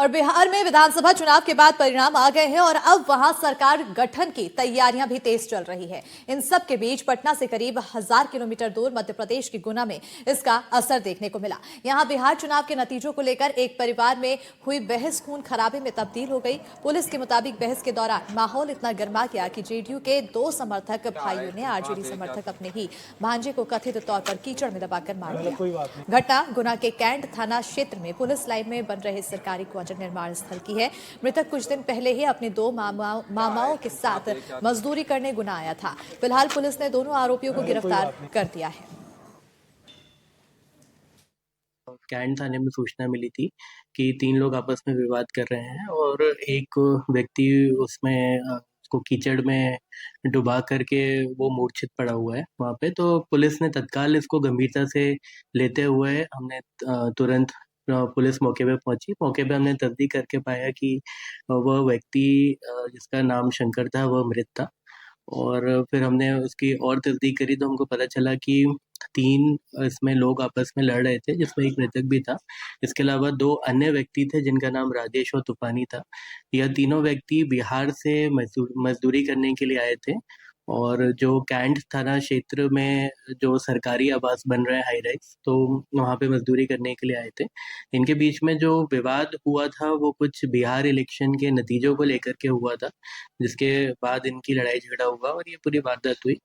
और बिहार में विधानसभा चुनाव के बाद परिणाम आ गए हैं और अब वहां सरकार गठन की तैयारियां भी तेज चल रही है। इन सब के बीच पटना से करीब 1000 किलोमीटर दूर मध्य प्रदेश के गुना में इसका असर देखने को मिला। यहां बिहार चुनाव के नतीजों को लेकर एक परिवार में हुई बहस खून खराबे में तब्दील हो गई। पुलिस के मुताबिक बहस के दौरान माहौल इतना गर्मा गया कि जेडीयू के 2 समर्थक भाइयों ने आरजेडी समर्थक अपने ही भांजे को कथित तौर पर कीचड़ में दबाकर मार दिया। घटना गुना के कैंट थाना क्षेत्र में पुलिस लाइन में बन रहे सरकारी क्वार्टर निर्माण स्थल की है। मृतक कुछ दिन पहले ही अपने 2 मामाओं के साथ मजदूरी करने गुना आया था। फिलहाल पुलिस ने दोनों आरोपियों को गिरफ्तार कर दिया है। कैंट थाने में सूचना मिली थी कि 3 लोग आपस में विवाद कर रहे हैं और एक व्यक्ति उसमें उसको कीचड़ में डुबा करके वो मूर्छित पड़ा हुआ है वहाँ पे। तो पुलिस ने तत्काल इसको गंभीरता से लेते हुए हमने तुरंत पुलिस मौके पे पहुंची। मौके पे हमने तस्दीक करके पाया कि वह व्यक्ति जिसका नाम शंकर था वह मृत था। और फिर हमने उसकी और तस्दीक करी तो हमको पता चला कि 3 इसमें लोग आपस में लड़ रहे थे, जिसमें एक मृतक भी था। इसके अलावा 2 अन्य व्यक्ति थे जिनका नाम राजेश और तूफानी था। यह तीनों व्यक्ति बिहार से मजदूरी करने के लिए आए थे और जो कैंट थाना क्षेत्र में जो सरकारी आवास बन रहे हैं हाई राइज, तो वहाँ पे मजदूरी करने के लिए आए थे। इनके बीच में जो विवाद हुआ था वो कुछ बिहार इलेक्शन के नतीजों को लेकर के हुआ था, जिसके बाद इनकी लड़ाई झगड़ा हुआ और ये पूरी वारदात हुई।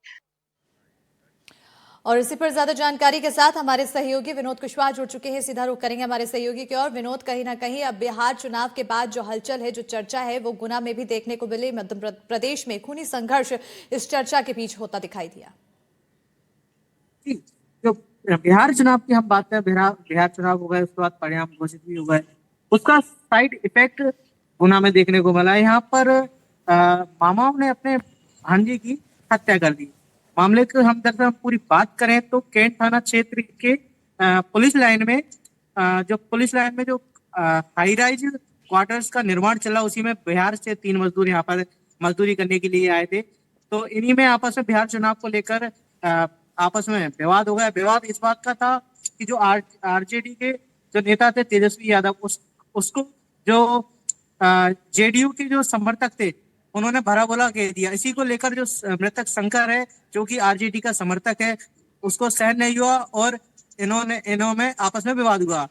और इसी पर ज्यादा जानकारी के साथ हमारे सहयोगी विनोद कुशवाहा जुड़ चुके हैं। सीधा रुख करेंगे हमारे सहयोगी की ओर। विनोद, कहीं ना कहीं अब बिहार चुनाव के बाद जो हलचल है, जो चर्चा है, वो गुना में भी देखने को मिली। मध्य प्रदेश में खूनी संघर्ष इस चर्चा के बीच होता दिखाई दिया। जो बिहार चुनाव की हम बात करें, बिहार चुनाव हो गए, उसके बाद परिणाम घोषित भी हो गए, उसका साइड इफेक्ट गुना में देखने को मिला। यहाँ पर मामाओं ने अपने भांजे की हत्या कर दी। मामले की हम दरअसल पूरी बात करें तो कैंट थाना क्षेत्र के पुलिस लाइन में जो हाई राइज क्वार्टर्स का निर्माण चला, उसी में बिहार से 3 मजदूर यहाँ पर मजदूरी करने के लिए आए थे। तो इन्हीं में आपस में बिहार चुनाव को लेकर आपस में विवाद हो गया। विवाद इस बात का था कि जो आरजेडी के जो नेता थे तेजस्वी यादव, उसको जो जेडीयू के जो समर्थक थे उन्होंने भला बुरा कह दिया। इसी को लेकर जो मृतक शंकर है, जो कि आरजेडी का समर्थक है, उसको सहन नहीं हुआ और इन्होंने आपस में विवाद हुआ।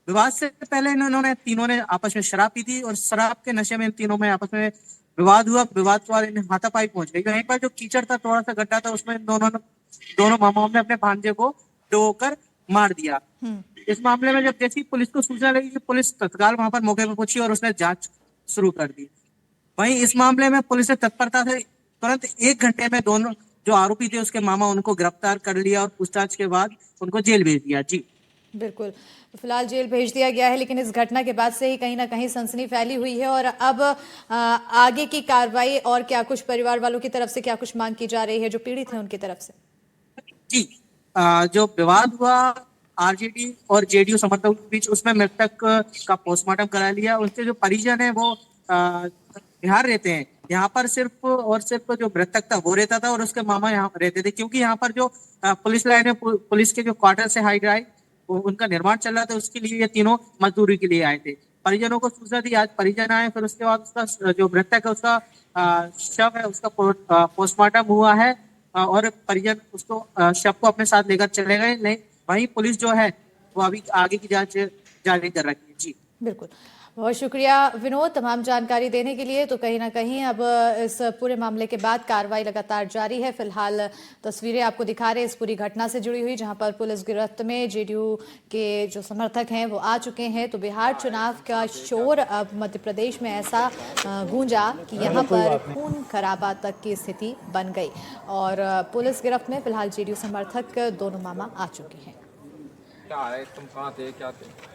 विवाद से पहले इन्होंने तीनों ने आपस में शराब पी थी और शराब के नशे में इन तीनों में आपस में विवाद हुआ। विवाद के बाद इन्हें हाथापाई पहुंच गई। वहीं पर जो कीचड़ था, थोड़ा सा गड्ढा था, उसमें दोनों मामाओं ने अपने भांजे को डुबोकर मार दिया। इस मामले में जब जैसी पुलिस को सूचना लगी कि पुलिस तत्काल वहां पर मौके पर पहुंची और उसने जांच शुरू कर दी। वहीं इस मामले में पुलिस ने तत्परता से तुरंत 1 घंटे में दोनों जो आरोपी थे उसके मामा उनको गिरफ्तार कर लिया और पूछताछ के बाद उनको जेल भेज दिया। जी बिल्कुल, तो फिलहाल जेल भेज दिया गया है। लेकिन इस घटना के बाद से ही कहीं ना कहीं सनसनी फैली हुई है और अब आगे की कार्रवाई और क्या कुछ परिवार वालों की तरफ से क्या कुछ मांग की जा रही है, जो पीड़ित हैं उनकी तरफ से? जी जो विवाद हुआ आरजेडी और जेडीयू समर्थकों के बीच, उसमें मृतक का पोस्टमार्टम करा लिया। उनके जो परिजन है वो बिहार रहते हैं। यहाँ पर सिर्फ और सिर्फ जो मृतक था वो रहता था और उसके मामा यहाँ रहते थे, क्योंकि यहाँ पर जो पुलिस लाइन है, पुलिस के जो क्वार्टर से हाई ड्राइव उनका निर्माण चल रहा था, उसके लिए ये तीनों मजदूरी के लिए आए थे। परिजनों को सूचना दी, आज परिजन आए। फिर उसके बाद उसका जो मृतक है उसका शव है, उसका पोस्टमार्टम हुआ है और परिजन उसको शव को अपने साथ लेकर चले गए। नहीं, वहीं पुलिस जो है वो अभी आगे की जांच जारी कर रही है। जी बिल्कुल, बहुत शुक्रिया विनोद तमाम जानकारी देने के लिए। तो कहीं ना कहीं अब इस पूरे मामले के बाद कार्रवाई लगातार जारी है। फिलहाल तस्वीरें आपको दिखा रहे हैं इस पूरी घटना से जुड़ी हुई, जहां पर पुलिस गिरफ्त में जेडीयू के जो समर्थक हैं वो आ चुके हैं। तो बिहार चुनाव का शोर अब मध्य प्रदेश में ऐसा गूंजा कि यहाँ पर खून खराबा तक की स्थिति बन गई और पुलिस गिरफ्त में फिलहाल जेडीयू समर्थक दोनों मामा आ चुके हैं। क्या है, तुम कहाँ थे, क्या थे?